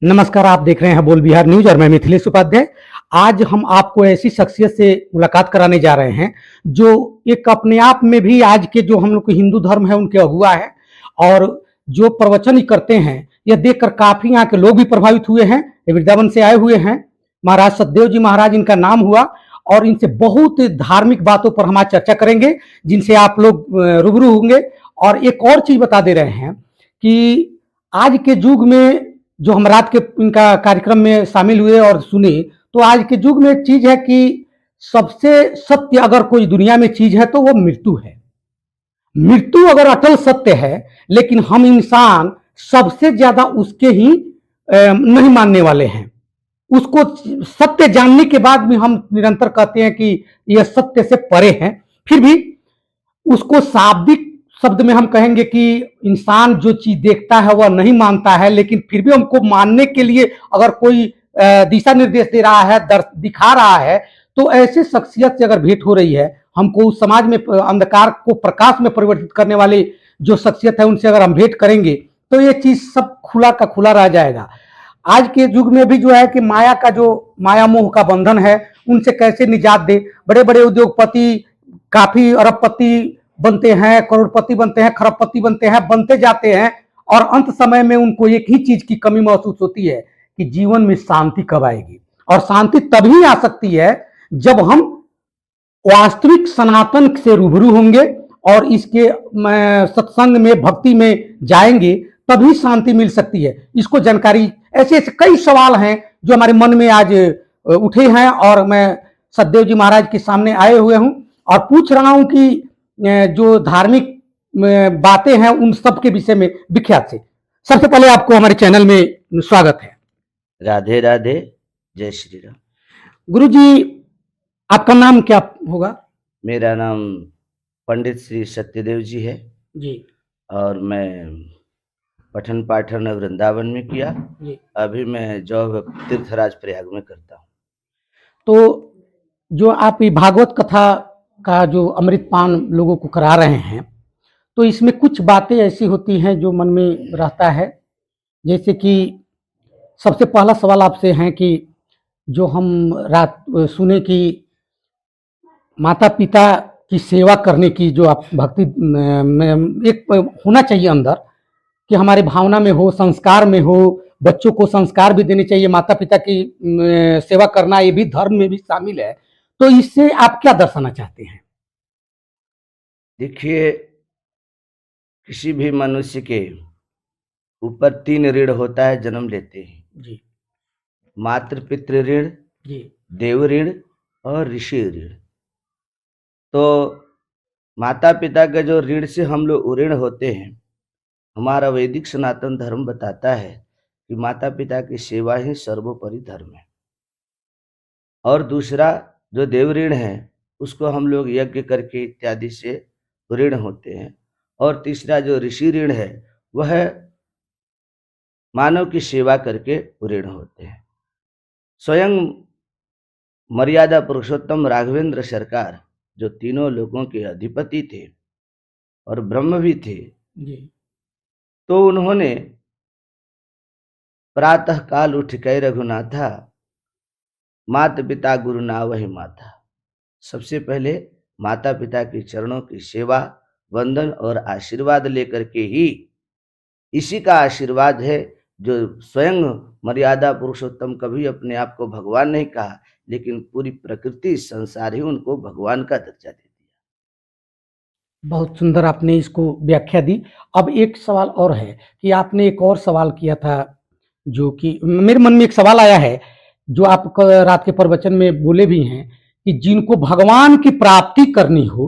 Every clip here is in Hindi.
नमस्कार, आप देख रहे हैं बोल बिहार न्यूज और मैं मिथिलेश उपाध्याय। आज हम आपको ऐसी शख्सियत से मुलाकात कराने जा रहे हैं जो एक अपने आप में भी आज के जो हम लोग के हिंदू धर्म है उनके अगुआ है और जो प्रवचन ही करते हैं यह देखकर काफी यहाँ के लोग भी प्रभावित हुए हैं। ये वृंदावन से आए हुए हैं, महाराज सतदेव जी महाराज इनका नाम हुआ और इनसे बहुत धार्मिक बातों पर हम आज चर्चा करेंगे जिनसे आप लोग रूबरू होंगे। और एक और चीज बता दे रहे हैं कि आज के युग में जो हम रात के इनका कार्यक्रम में शामिल हुए और सुने, तो आज के युग में एक चीज है कि सबसे सत्य अगर कोई दुनिया में चीज है तो वो मृत्यु है। मृत्यु अगर अटल सत्य है, लेकिन हम इंसान सबसे ज्यादा उसके ही नहीं मानने वाले हैं। उसको सत्य जानने के बाद भी हम निरंतर कहते हैं कि यह सत्य से परे है। फिर भी उसको शाब्दिक शब्द में हम कहेंगे कि इंसान जो चीज देखता है वह नहीं मानता है, लेकिन फिर भी हमको मानने के लिए अगर कोई दिशा निर्देश दे रहा है, दिखा रहा है, तो ऐसे शख्सियत से अगर भेंट हो रही है, हमको उस समाज में अंधकार को प्रकाश में परिवर्तित करने वाली जो शख्सियत है उनसे अगर हम भेंट करेंगे तो ये चीज सब खुला का खुला रह जाएगा। आज के युग में भी जो है कि माया का जो माया मोह का बंधन है उनसे कैसे निजात दे। बड़े बड़े उद्योगपति काफी अरबपति बनते हैं, करोड़पति बनते हैं, खरबपति बनते हैं, बनते जाते हैं और अंत समय में उनको एक ही चीज की कमी महसूस होती है कि जीवन में शांति कब आएगी। और शांति तभी आ सकती है जब हम वास्तविक सनातन से रूबरू होंगे और इसके सत्संग में भक्ति में जाएंगे, तभी शांति मिल सकती है। इसको जानकारी ऐसे ऐसे कई सवाल हैं जो हमारे मन में आज उठे हैं और मैं सतदेव जी महाराज के सामने आए हुए हूं और पूछ रहा हूं कि जो धार्मिक बातें हैं उन सब के विषय में विख्यात से। सबसे पहले आपको हमारे चैनल में स्वागत है। राधे राधे, जय श्री राम। गुरु जी, आपका नाम क्या होगा? मेरा नाम पंडित श्री सत्यदेव जी है जी। और मैं पठन पाठन वृंदावन में किया जी। अभी मैं जॉब तीर्थराज प्रयाग में करता हूँ। तो जो आप ये भागवत कथा का जो अमृतपान लोगों को करा रहे हैं, तो इसमें कुछ बातें ऐसी होती हैं जो मन में रहता है। जैसे कि सबसे पहला सवाल आपसे है कि जो हम रात सुने कि माता पिता की सेवा करने की जो आप भक्ति में एक होना चाहिए अंदर कि हमारे भावना में हो, संस्कार में हो, बच्चों को संस्कार भी देने चाहिए, माता पिता की सेवा करना ये भी धर्म में भी शामिल है। तो इससे आप क्या दर्शाना चाहते हैं? देखिए, किसी भी मनुष्य के ऊपर 3 ऋण होता है जन्म लेते ही जी। मातृ पितृ ऋण जी, देव ऋण और ऋषि ऋण। तो माता पिता के जो ऋण से हम लोग ऋण होते हैं, हमारा वैदिक सनातन धर्म बताता है कि माता पिता की सेवा ही सर्वोपरि धर्म है। और दूसरा जो देव ऋण है उसको हम लोग यज्ञ करके इत्यादि से ऋण होते हैं। और तीसरा जो ऋषि ऋण है वह मानव की सेवा करके ऋण होते हैं। स्वयं मर्यादा पुरुषोत्तम राघवेंद्र सरकार जो तीनों लोगों के अधिपति थे और ब्रह्म भी थे जी, तो उन्होंने प्रातः काल उठ के रघुनाथा माता पिता गुरु ना वही माता। सबसे पहले माता पिता के चरणों की सेवा, वंदन और आशीर्वाद लेकर के ही, इसी का आशीर्वाद है जो स्वयं मर्यादा पुरुषोत्तम कभी अपने आप को भगवान नहीं कहा, लेकिन पूरी प्रकृति संसार ही उनको भगवान का दर्जा दे दिया। बहुत सुंदर आपने इसको व्याख्या दी। अब एक सवाल और है कि आपने एक और सवाल किया था जो कि मेरे मन में एक सवाल आया है जो आप रात के प्रवचन में बोले भी हैं कि जिनको भगवान की प्राप्ति करनी हो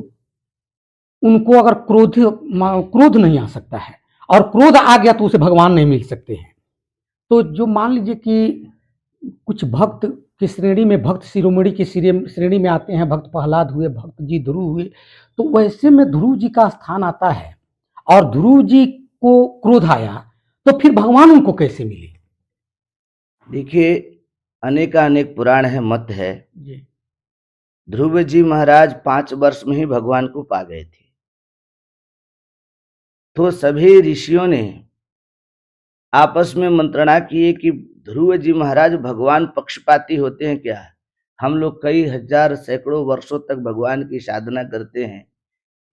उनको अगर क्रोध नहीं आ सकता है और क्रोध आ गया तो उसे भगवान नहीं मिल सकते हैं। तो जो मान लीजिए कि कुछ भक्त की श्रेणी में, भक्त शिरोमणि की श्रेणी में आते हैं, भक्त प्रहलाद हुए, भक्त जी ध्रुव हुए, तो वैसे में ध्रुव जी का स्थान आता है और ध्रुव जी को क्रोध आया तो फिर भगवान उनको कैसे मिले? देखिए, अनेक पुराण है, मत है जी। ध्रुव जी महाराज 5 वर्ष में ही भगवान को पा गए थे। तो सभी ऋषियों ने आपस में मंत्रणा किए कि ध्रुव जी महाराज भगवान पक्षपाती होते हैं क्या? हम लोग कई हजार सैकड़ों वर्षों तक भगवान की साधना करते हैं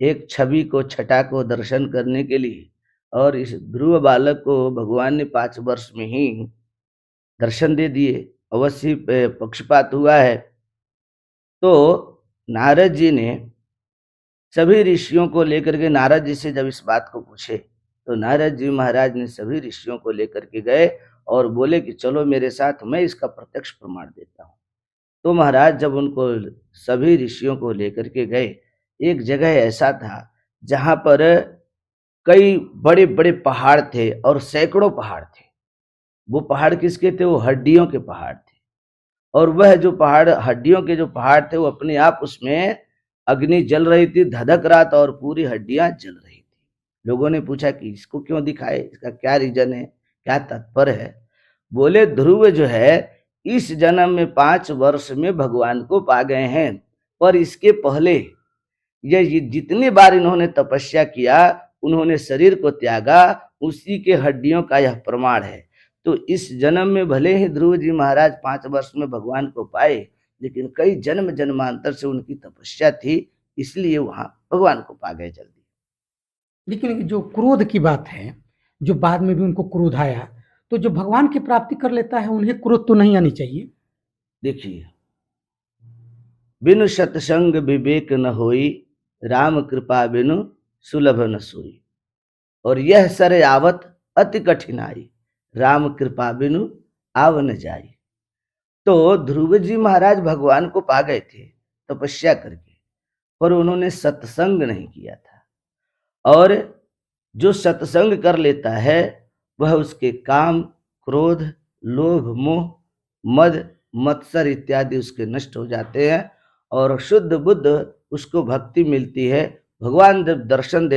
एक छवि को छटा को दर्शन करने के लिए, और इस ध्रुव बालक को भगवान ने 5 वर्ष में ही दर्शन दे दिए। अवश्य पक्षपात हुआ है। तो नारद जी ने सभी ऋषियों को लेकर के नारद जी से जब इस बात को पूछे, तो नारद जी महाराज ने सभी ऋषियों को लेकर के गए और बोले कि चलो मेरे साथ, मैं इसका प्रत्यक्ष प्रमाण देता हूँ। तो महाराज जब उनको सभी ऋषियों को लेकर के गए, एक जगह ऐसा था जहां पर कई बड़े बड़े पहाड़ थे और सैकड़ों पहाड़ थे। वो पहाड़ किसके थे? वो हड्डियों के पहाड़ थे। और वह जो पहाड़, हड्डियों के जो पहाड़ थे, वो अपने आप उसमें अग्नि जल रही थी, धधक रहा था और पूरी हड्डियां जल रही थी। लोगों ने पूछा कि इसको क्यों दिखाए, इसका क्या रीजन है, क्या तात्पर्य है? बोले ध्रुव जो है इस जन्म में 5 वर्ष में भगवान को पा गए हैं, पर इसके पहले ये जितनी बार इन्होंने तपस्या किया, उन्होंने शरीर को त्यागा, उसी के हड्डियों का यह प्रमाण है। तो इस जन्म में भले ही ध्रुव जी महाराज 5 वर्ष में भगवान को पाए, लेकिन कई जन्म जन्मांतर से उनकी तपस्या थी, इसलिए वहां भगवान को पा गए जल्दी। लेकिन जो क्रोध की बात है, जो बाद में भी उनको क्रोध आया, तो जो भगवान की प्राप्ति कर लेता है उन्हें क्रोध तो नहीं आनी चाहिए। देखिए, बिनु सत्संग विवेक न होई, राम कृपा बिनु सुलभ न सोई। और यह सर आवत अति कठिनाई, राम कृपा बिनु आव न जाई। तो ध्रुव जी महाराज भगवान को पा गए थे तपस्या करके, पर उन्होंने सत्संग नहीं किया था। और जो सत्संग कर लेता है वह उसके काम, क्रोध, लोभ, मोह, मद, मत्सर इत्यादि उसके नष्ट हो जाते हैं और शुद्ध बुद्ध उसको भक्ति मिलती है। भगवान जब दर्शन देते